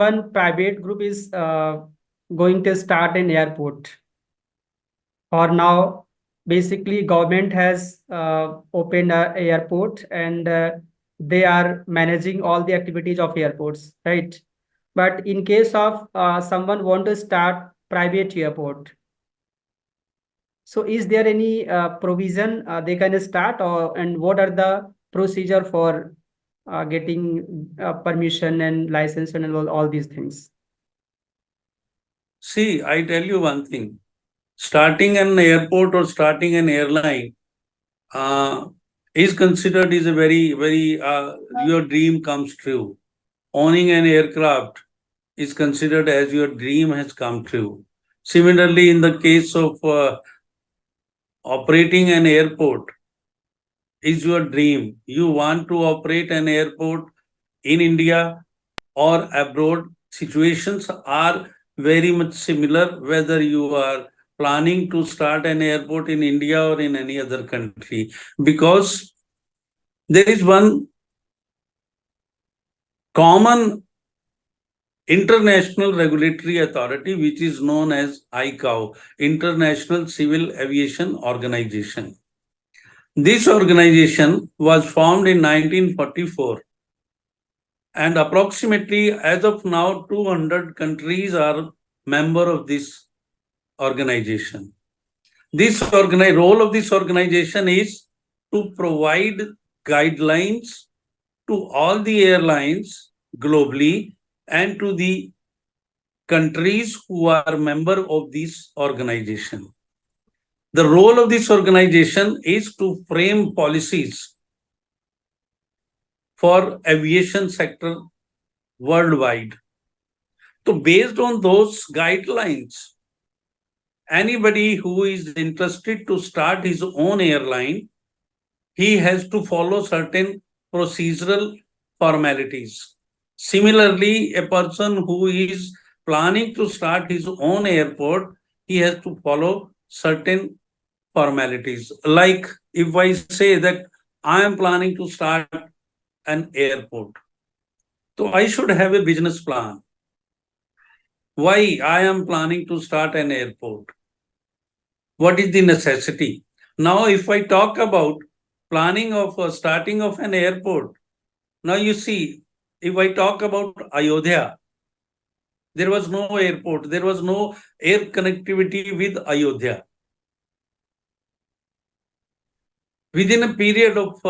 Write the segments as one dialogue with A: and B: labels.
A: one private group is going to start an airport, or now basically government has opened a airport, and they are managing all the activities of airports, right? But in case of someone want to start private airport, so is there any provision they can start, or and what are the procedure for getting permission and license and all these things?
B: See, I tell you one thing. Starting an airport or starting an airline uh, is considered is a very your dream comes true. Owning an aircraft is considered as your dream has come true. Similarly, in the case of operating an airport is your dream. You want to operate an airport in India or abroad. Situations are very much similar whether you are planning to start an airport in India or in any other country, because there is one common international regulatory authority which is known as ICAO, International Civil Aviation Organization. This organization was formed in 1944, and approximately as of now 200 countries are member of this organization. This role of this organization is to provide guidelines to all the airlines globally and to the countries who are member of this organization. The role of this organization is to frame policies for aviation sector worldwide. So based on those guidelines, anybody who is interested to start his own airline, he has to follow certain procedural formalities. Similarly, a person who is planning to start his own airport, he has to follow certain formalities. Like if I say that I am planning to start an airport, so I should have a business plan. Why I am planning to start an airport? What is the necessity? Now, if I talk about planning of starting of an airport, now you see, if I talk about Ayodhya, there was no airport, there was no air connectivity with Ayodhya. Within a period of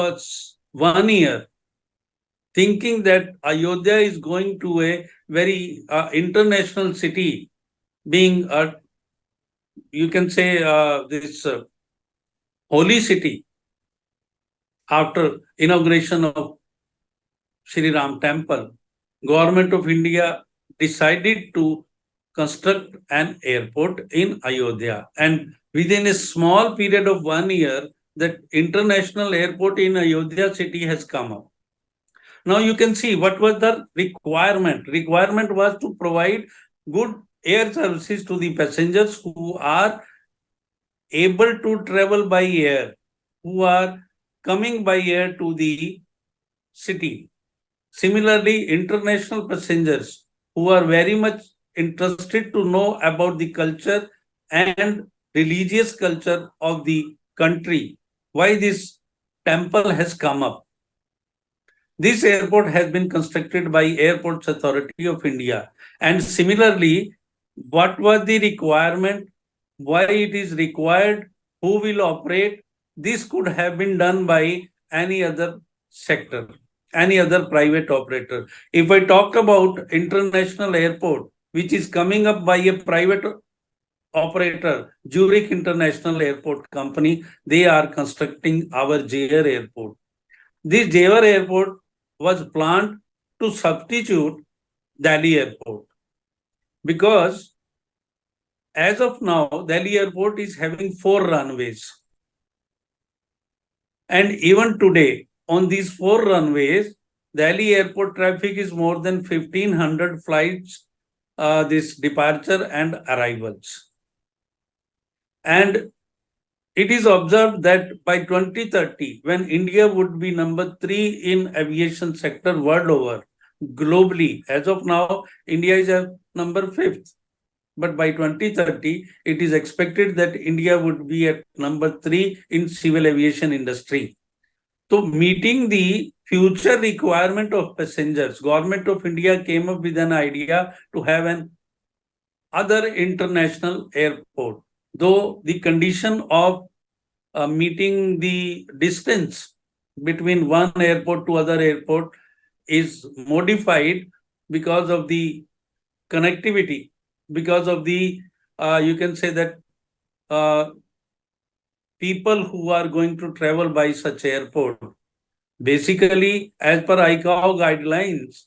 B: 1 year, thinking that Ayodhya is going to a very international city, being you can say this holy city after inauguration of Shri Ram temple, Government of India decided to construct an airport in Ayodhya. And within a small period of 1 year, that international airport in Ayodhya city has come up. Now you can see what was the requirement. Requirement was to provide good air services to the passengers who are able to travel by air, who are coming by air to the city. Similarly, international passengers who are very much interested to know about the culture and religious culture of the country, why this temple has come up. This airport has been constructed by Airports Authority of India. And similarly, what was the requirement, why it is required, who will operate, this could have been done by any other sector, any other private operator. If I talk about international airport, which is coming up by a private operator, Zurich International Airport Company, they are constructing our JR Airport. This JR Airport was planned to substitute Delhi Airport, because as of now, Delhi Airport is having 4 runways. And even today, on these 4 runways, Delhi Airport traffic is more than 1,500 flights, this departure and arrivals. And it is observed that by 2030, when India would be number 3 in aviation sector world over, globally. As of now, India is at number fifth. But by 2030, it is expected that India would be at number three in civil aviation industry. So meeting the future requirement of passengers, Government of India came up with an idea to have an other international airport. Though the condition of meeting the distance between one airport to other airport is modified because of the connectivity, because of the you can say that uh, people who are going to travel by such airport. Basically, as per ICAO guidelines,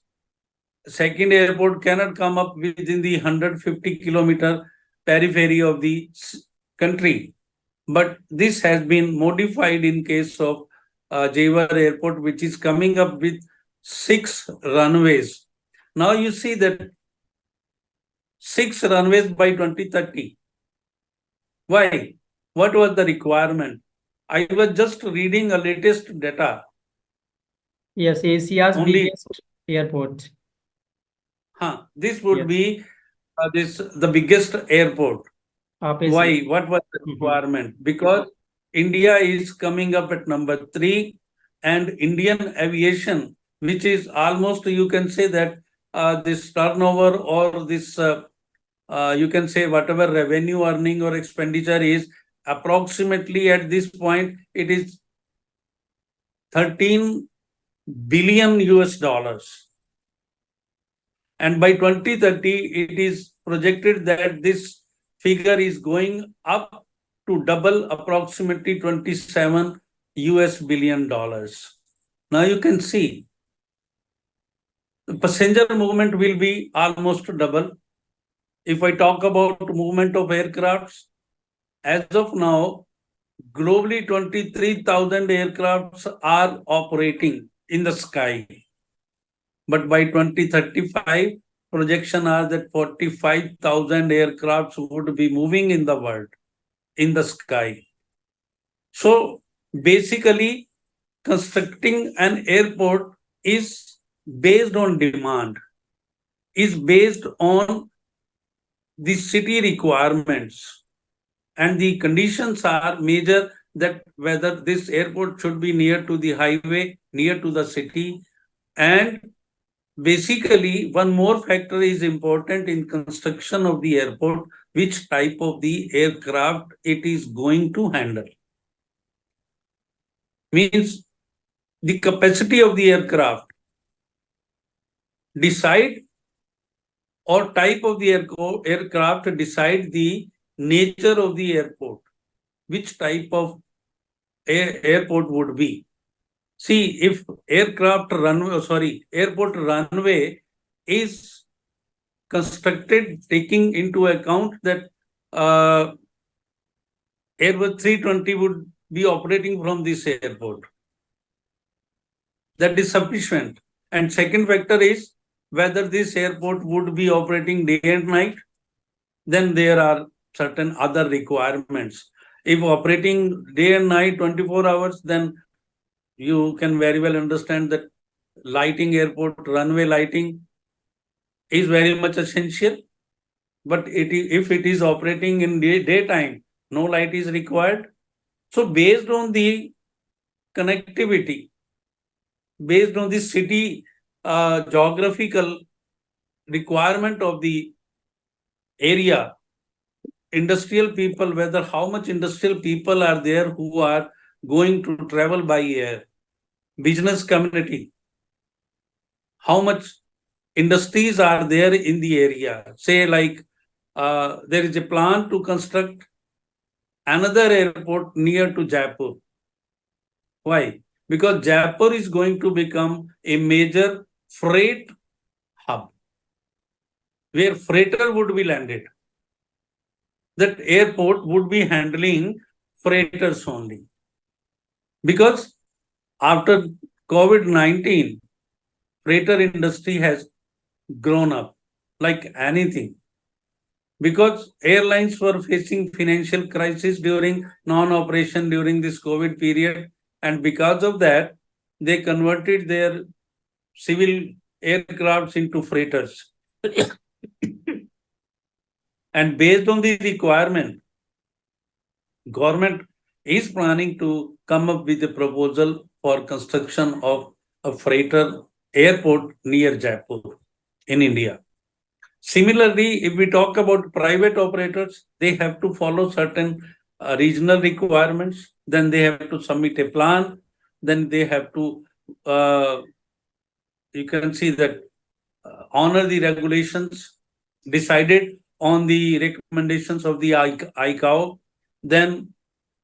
B: second airport cannot come up within the 150-kilometer periphery of the country. But this has been modified in case of Jewar Airport, which is coming up with 6 runways. Now you see that 6 runways by 2030. Why? What was the requirement? I was just reading a latest data.
A: Yes, Asia's
B: Only
A: biggest airport.
B: this would
A: Yes.
B: be the biggest airport.
A: Obviously.
B: Why? What was the requirement? Because India is coming up at number 3, and Indian aviation, which is almost, you can say that this turnover or this, you can say whatever revenue earning or expenditure is, approximately at this point, it is 13 billion US dollars. And by 2030, it is projected that this figure is going up to double, approximately 27 US billion dollars. Now you can see the passenger movement will be almost double. If I talk about movement of aircrafts, as of now, globally 23,000 aircrafts are operating in the sky. But by 2035, projection are that 45,000 aircrafts would be moving in the world, in the sky. So basically, constructing an airport is based on demand, is based on the city requirements, and the conditions are major that whether this airport should be near to the highway, near to the city, and basically one more factor is important in construction of the airport, which type of the aircraft it is going to handle. Means the capacity of the aircraft decide, or type of the aircraft decide the nature of the airport, which type of airport would be. See, if airport runway is constructed taking into account that Airbus 320 would be operating from this airport, that is sufficient. And second factor is whether this airport would be operating day and night, then there are certain other requirements. If operating day and night 24 hours, then you can very well understand that lighting, airport runway lighting is very much essential. But if it is operating in daytime, no light is required. So based on the connectivity, based on the city geographical requirement of the area, industrial people, whether how much industrial people are there who are going to travel by air, business community, how much industries are there in the area. Say like there is a plan to construct another airport near to Jaipur. Why? Because Jaipur is going to become a major freight hub where freighter would be landed. That airport would be handling freighters only. Because after COVID-19, freighter industry has grown up like anything. Because airlines were facing financial crisis during non-operation during this COVID period, and because of that, they converted their civil aircrafts into freighters. And based on the requirement, government is planning to come up with a proposal for construction of a freighter airport near Jaipur in India. Similarly, if we talk about private operators, they have to follow certain regional requirements. Then they have to submit a plan. Then they have to, you can see that, honor the regulations decided on the recommendations of the ICAO. Then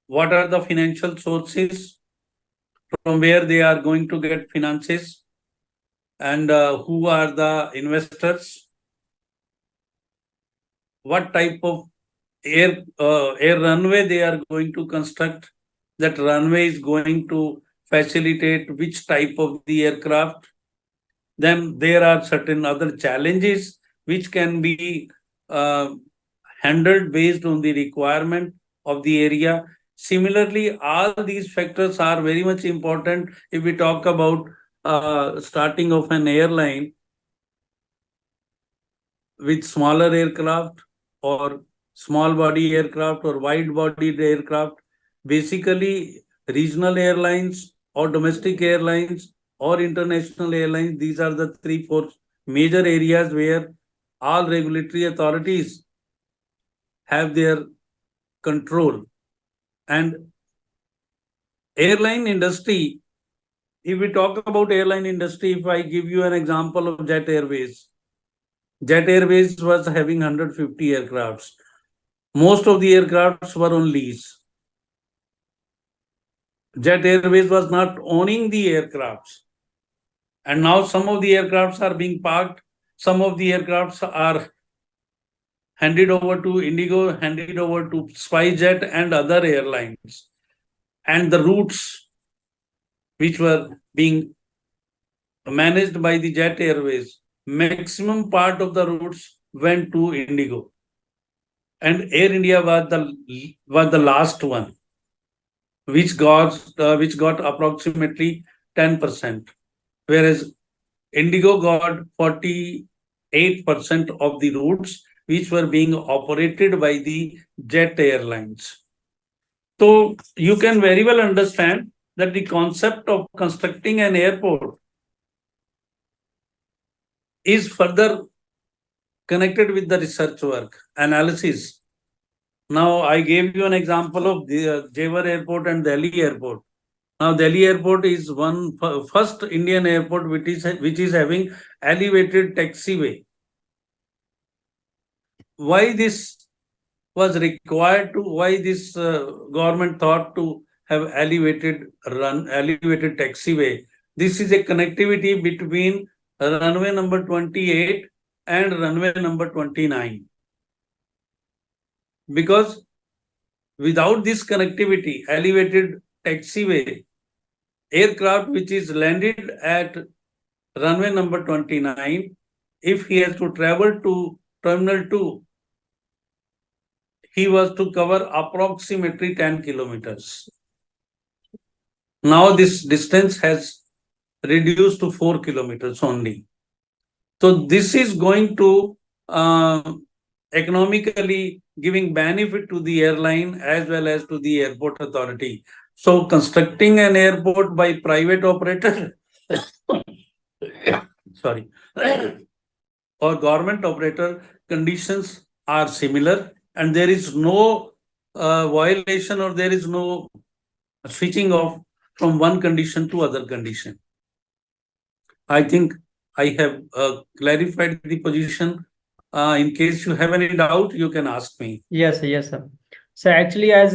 B: what are the financial sources from where they are going to get finances, and who are the investors, what type of air runway they are going to construct, that runway is going to facilitate which type of the aircraft. Then there are certain other challenges which can be uh, handled based on the requirement of the area. Similarly, all these factors are very much important if we talk about starting of an airline with smaller aircraft or small body aircraft or wide bodied aircraft. Basically, regional airlines or domestic airlines or international airlines, these are the three, four major areas where all regulatory authorities have their control. And airline industry, if we talk about airline industry, if I give you an example of Jet Airways was having 150 aircrafts. Most of the aircrafts were on lease. Jet Airways was not owning the aircrafts. And now some of the aircrafts are being parked. Some of the aircrafts are handed over to Indigo, handed over to SpiceJet and other airlines. And the routes which were being managed by the Jet Airways, maximum part of the routes went to Indigo. And Air India was the last one, which got approximately 10%, whereas Indigo got 48% of the routes which were being operated by the jet airlines. So you can very well understand that the concept of constructing an airport is further connected with the research work, analysis. Now, I gave you an example of the Jewar Airport and Delhi Airport. Now, Delhi Airport is one first Indian airport which is having elevated taxiway. Why this was required to? Why this government thought to have elevated taxiway? This is a connectivity between runway number 28 and runway number 29. Because without this connectivity, elevated taxiway, aircraft which is landed at runway number 29, if he has to travel to terminal 2, he was to cover approximately 10 kilometers. Now this distance has reduced to 4 kilometers only. So this is going to economically giving benefit to the airline as well as to the airport authority. So constructing an airport by private operator, sorry, or government operator, conditions are similar, and there is no violation, or there is no switching off from one condition to other condition. I think I have clarified the position. In case you have any doubt, you can ask me.
A: Yes, yes, sir. So actually, as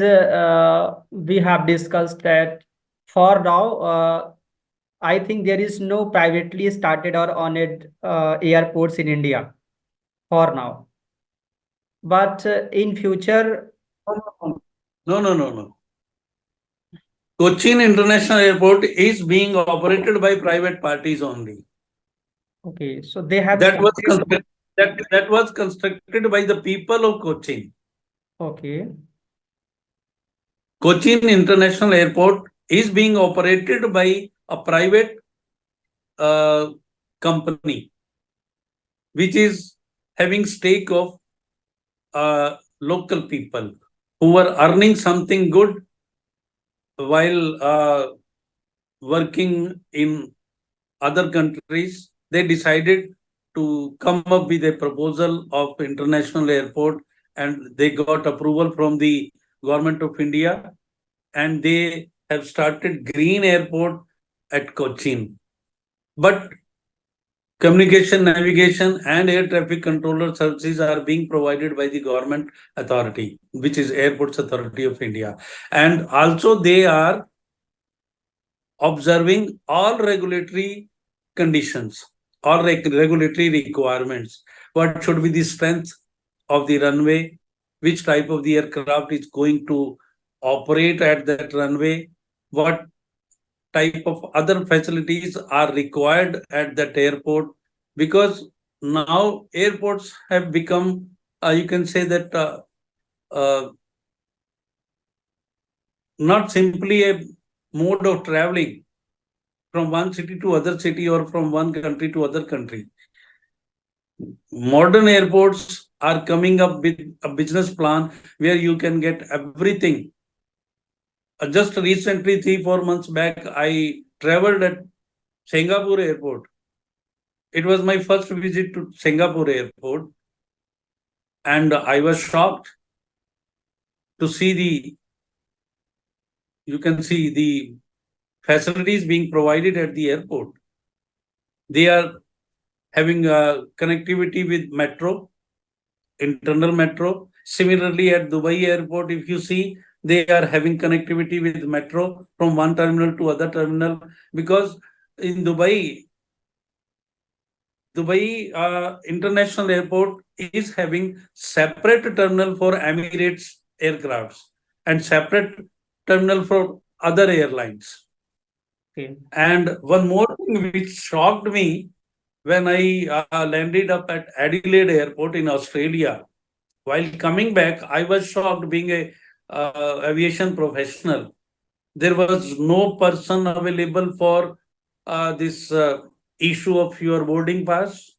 A: we have discussed that for now, I think there is no privately started or owned airports in India for now. But in future,
B: No, no, no, no. Cochin International Airport is being operated by private parties only.
A: okay, so they have
B: That was
A: started.
B: that was constructed by the people of Cochin.
A: Okay,
B: Cochin International Airport is being operated by a private uh, company which is having stake of local people who were earning something good while working in other countries. They decided to come up with a proposal of international airport, and they got approval from the government of India, and they have started green airport at Cochin. But communication, navigation, and air traffic controller services are being provided by the government authority, which is Airports Authority of India. And also they are observing all regulatory conditions, all regulatory requirements. What should be the strength of the runway? Which type of the aircraft is going to operate at that runway? What type of other facilities are required at that airport? Because now airports have become, you can say that uh, not simply a mode of traveling from one city to other city or from one country to other country. Modern airports are coming up with a business plan where you can get everything. Just recently, 3-4 months back, I traveled at Singapore airport. It was my first visit to Singapore airport, and I was shocked to see you can see the facilities being provided at the airport. They are having connectivity with metro, internal metro. Similarly, at Dubai airport, if you see, they are having connectivity with metro from one terminal to other terminal, because in Dubai International Airport is having separate terminal for Emirates aircrafts and separate terminal for other airlines.
A: Okay.
B: And one more thing which shocked me when I landed up at Adelaide Airport in Australia. While coming back, I was shocked being a aviation professional. There was no person available for this issue of your boarding pass,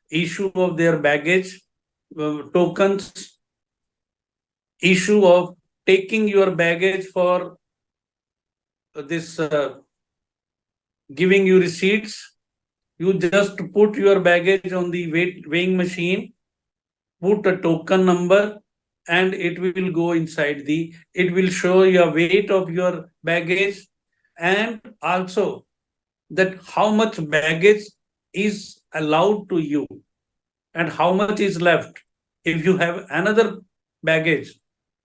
B: issue of their baggage, tokens, issue of taking your baggage for this giving you receipts. You just put your baggage on the weighing machine, put a token number, and it will go inside it will show your weight of your baggage, and also that how much baggage is allowed to you and how much is left. If you have another baggage,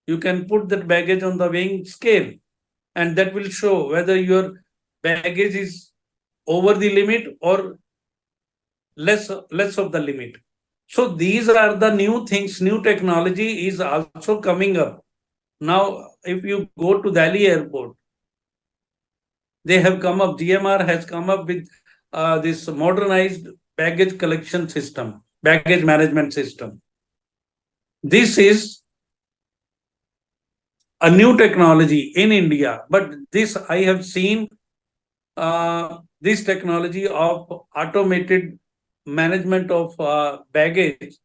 B: you can put that baggage on the weighing scale, and that will show whether your baggage is over the limit or less of the limit. So these are the new things. New technology is also coming up. Now, if you go to Delhi airport, they have come up, GMR has come up with this modernized baggage collection system, baggage management system. This is a new technology in India, but this I have seen this technology of automated management of baggage.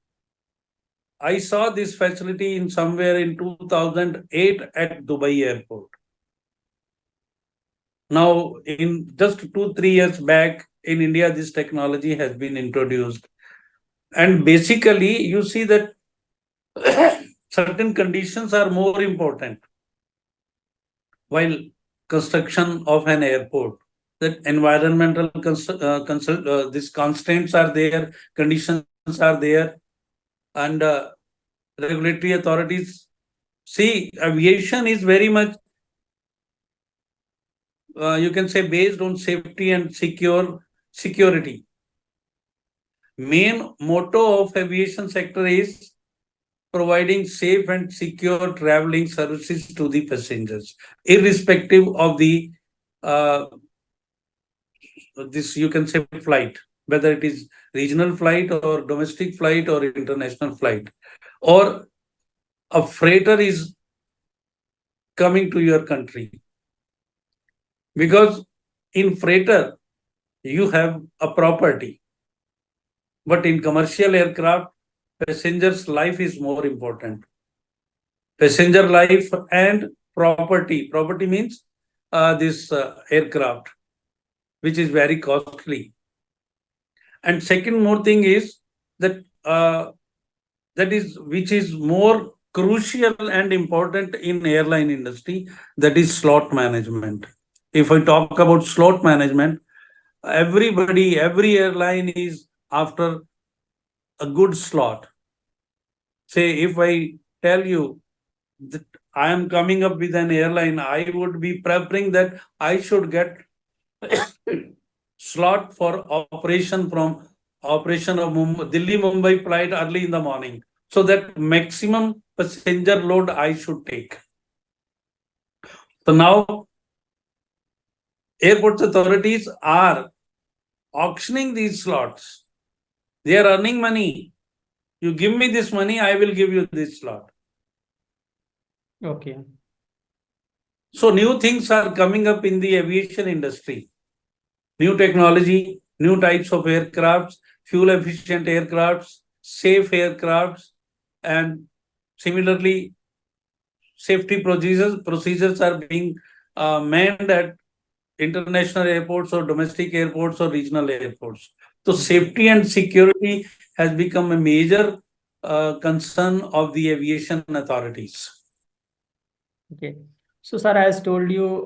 B: I saw this facility in somewhere in 2008 at Dubai airport. Now, in just 2-3 years back in India, this technology has been introduced. And basically, you see that certain conditions are more important while construction of an airport. That environmental these constraints are there, conditions are there, and regulatory authorities see aviation is very much you can say based on safety and security. Main motto of aviation sector is providing safe and secure traveling services to the passengers, irrespective of the this you can say flight, whether it is regional flight or domestic flight or international flight, or a freighter is coming to your country. Because in freighter, you have a property. But in commercial aircraft, passenger's life is more important. Passenger life and property. Property means this aircraft, which is very costly. And second more thing is that that is which is more crucial and important in airline industry, that is slot management. If I talk about slot management, every airline is after a good slot. Say if I tell you that I am coming up with an airline, I would be preferring that I should get slot for operation from operation of Delhi Mumbai flight early in the morning, so that maximum passenger load I should take. So now airports authorities are auctioning these slots. They are earning money. You give me this money, I will give you this slot.
A: Okay.
B: So new things are coming up in the aviation industry. New technology, new types of aircrafts, fuel efficient aircrafts, safe aircrafts, and similarly, safety procedures are being manned at international airports or domestic airports or regional airports. So safety and security has become a major concern of the aviation authorities.
A: Okay. So, sir, as told you,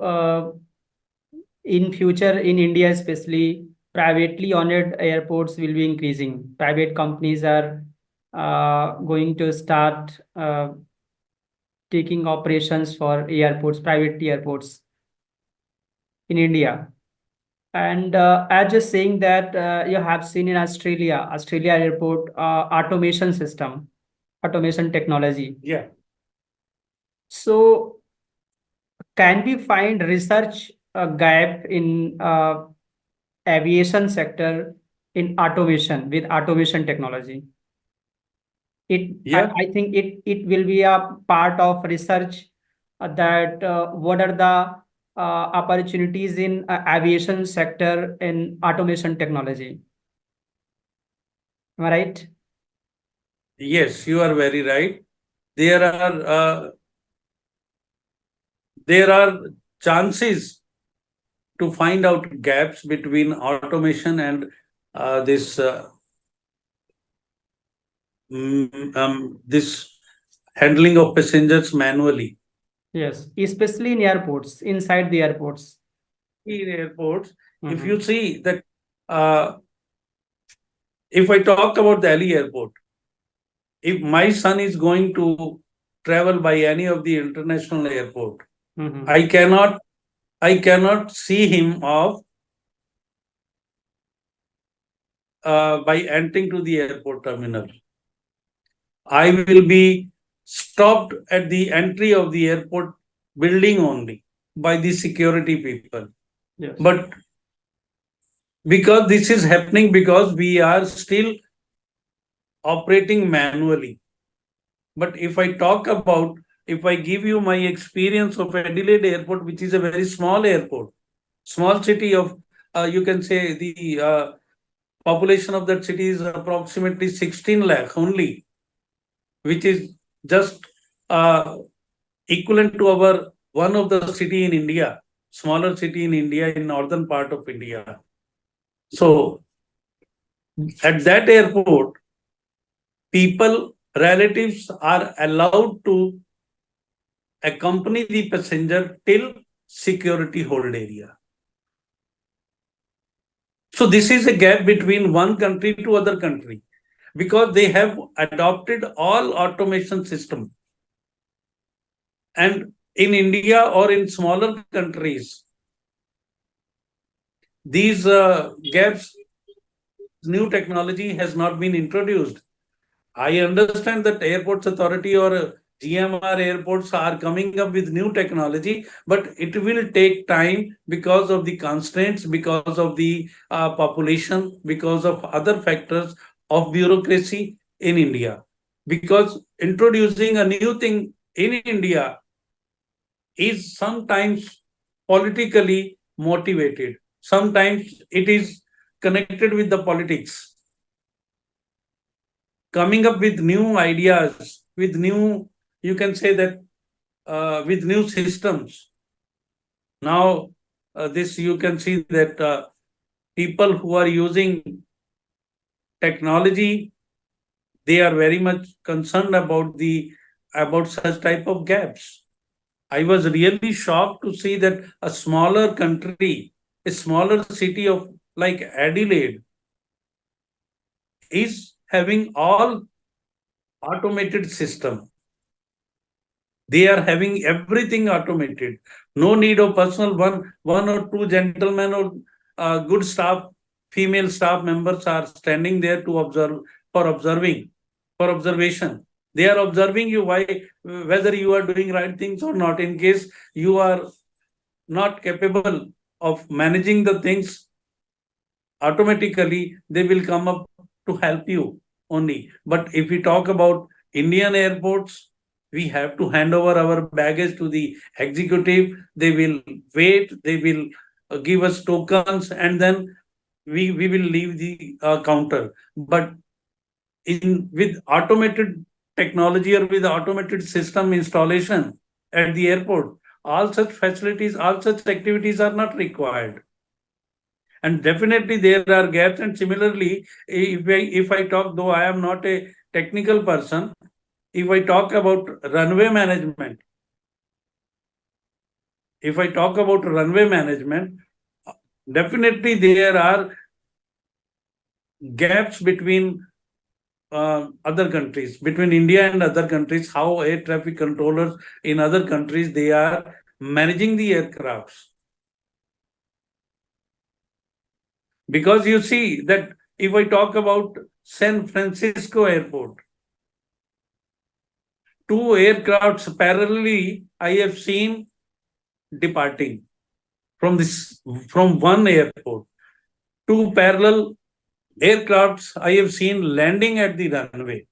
A: in future in India, especially privately owned airports will be increasing. Private companies are going to start taking operations for airports, private airports in India. And as just saying that you have seen in Australia airport automation system, automation technology.
B: Yeah.
A: So can we find research gap in aviation sector in automation with automation technology?
B: Yeah.
A: I think it will be a part of research that what are the opportunities in aviation sector in automation technology. Am I right?
B: Yes, you are very right. There are uh, there are chances to find out gaps between automation and this this handling of passengers manually.
A: Yes, especially in airports, inside the airports.
B: In airports, if
A: Mhm.
B: you see that, uh, if I talk about Delhi airport, if my son is going to travel by any of the international airport,
A: Mhm.
B: I cannot see him off by entering to the airport terminal. I will be stopped at the entry of the airport building only by the security people.
A: Yes.
B: But because this is happening, because we are still operating manually. But if I give you my experience of Adelaide Airport, which is a very small airport, small city of, you can say the population of that city is approximately 16 lakh only, which is just uh, equivalent to our one of the city in India, smaller city in India, in northern part of India. So at that airport, people, relatives are allowed to accompany the passenger till security hold area. So this is a gap between one country to other country, because they have adopted all automation system. And in India or in smaller countries, these gaps, new technology has not been introduced. I understand that airports authority or GMR airports are coming up with new technology, but it will take time because of the constraints, because of the population, because of other factors of bureaucracy in India. Because introducing a new thing in India is sometimes politically motivated. Sometimes it is connected with the politics, coming up with new ideas, with new, you can say that, with new systems. Now, this you can see that people who are using technology, they are very much concerned about the about such type of gaps. I was really shocked to see that a smaller country, a smaller city of like Adelaide, is having all automated system. They are having everything automated. No need of personal, one or two gentlemen or good staff, female staff members are standing there to observe, for observing, for observation. They are observing you, why, whether you are doing right things or not. In case you are not capable of managing the things automatically, they will come up to help you only. But if we talk about Indian airports, we have to hand over our baggage to the executive. They will wait, they will give us tokens, and then we will leave the counter. But in with automated technology or with automated system installation at the airport, all such facilities, all such activities are not required. And definitely there are gaps. And similarly, if I talk, though I am not a technical person, if I talk about runway management, if I talk about runway management, definitely there are gaps between other countries, between India and other countries, how air traffic controllers in other countries, they are managing the aircrafts. Because you see that if I talk about San Francisco airport, two aircrafts parallelly I have seen departing from one airport. Two parallel aircrafts I have seen landing at the runway,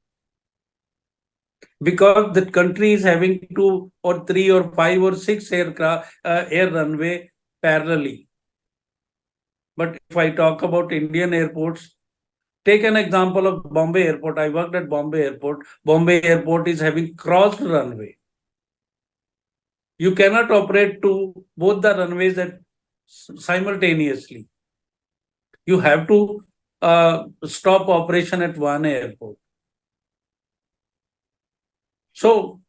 B: because the country is having two or three or five or six aircraft air runway parallelly. But if I talk about Indian airports, take an example of Bombay Airport. I worked at Bombay Airport. Bombay Airport is having crossed runway. You cannot operate to both the runways at simultaneously. You have to stop operation at one airport. So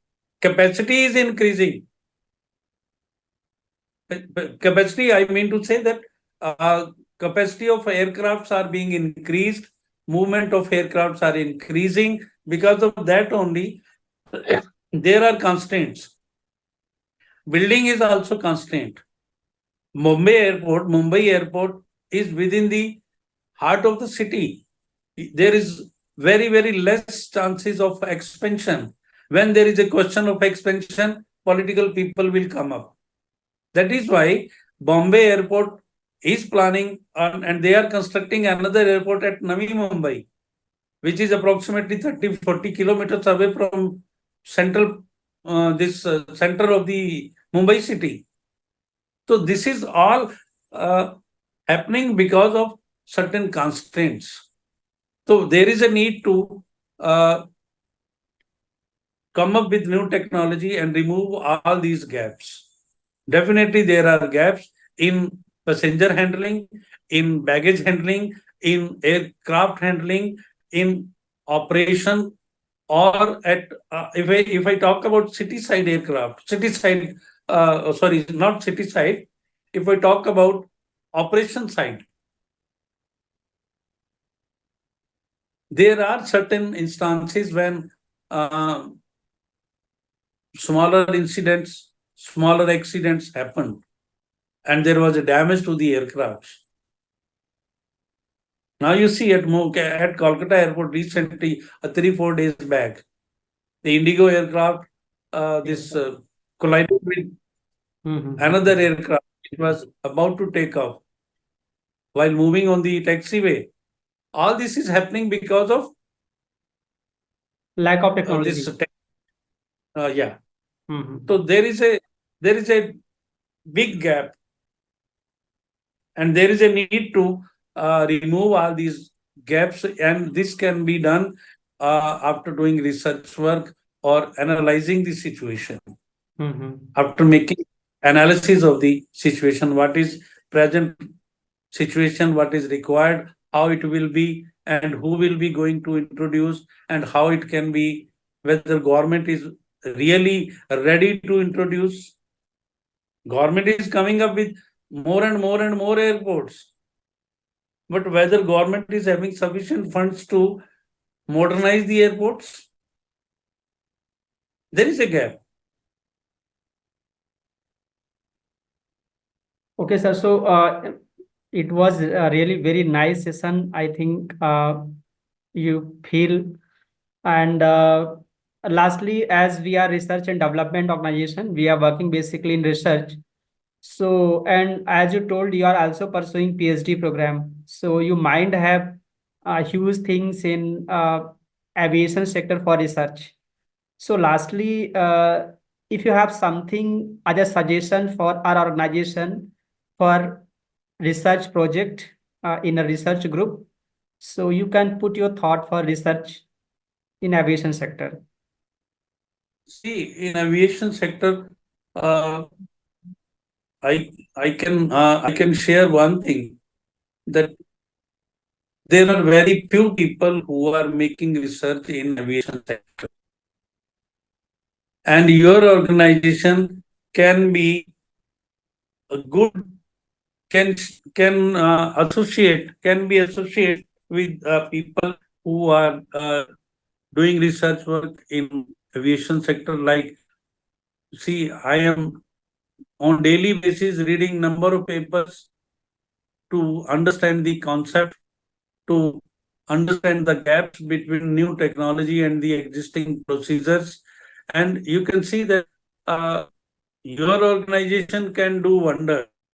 B: capacity is increasing. Capacity, I mean to say that capacity of aircrafts are being increased, movement of aircrafts are increasing. Because of that only, there are constraints. Building is also constraint. Mumbai Airport is within the heart of the city. There is very, very less chances of expansion. When there is a question of expansion, political people will come up. That is why Bombay Airport is planning on, and they are constructing another airport at Navi Mumbai, which is approximately 30-40 kilometers away from central center of the Mumbai city. So this is all happening because of certain constraints. So there is a need to come up with new technology and remove all these gaps. Definitely there are gaps in passenger handling, in baggage handling, in aircraft handling, in operation, or at if I talk about city side aircraft, city side, sorry, not city side. If I talk about operation side, there are certain instances when uh, smaller incidents, smaller accidents happened, and there was a damage to the aircrafts. Now you see at Kolkata airport recently, 3-4 days back, the Indigo aircraft, this collided with another aircraft. It was about to take off while moving on the taxiway. All this is happening because of
A: Lack of technology.
B: Yeah. So there is a big gap, and there is a need to remove all these gaps, and this can be done after doing research work or analyzing the situation, after making analysis of the situation, what is present situation, what is required, how it will be, and who will be going to introduce, and how it can be, whether government is really ready to introduce. Government is coming up with more and more and more airports, but whether government is having sufficient funds to modernize the airports, there is a gap.
A: Okay, sir. So it was a really very nice session. I think you feel. And lastly, as we are research and development organization, we are working basically in research. So, and as you told, you are also pursuing PhD program. So you might have huge things in aviation sector for research. So lastly, if you have something as a suggestion for our organization for research project in a research group, so you can put your thought for research in aviation sector.
B: See, in aviation sector, uh, I can share one thing, that there are very few people who are making research in aviation sector, and your organization can be a good, can can be associate with people who are doing research work in aviation sector. Like, see, I am on daily basis reading number of papers to understand the concept, to understand the gaps between new technology and the existing procedures. And you can see that your organization can do wonders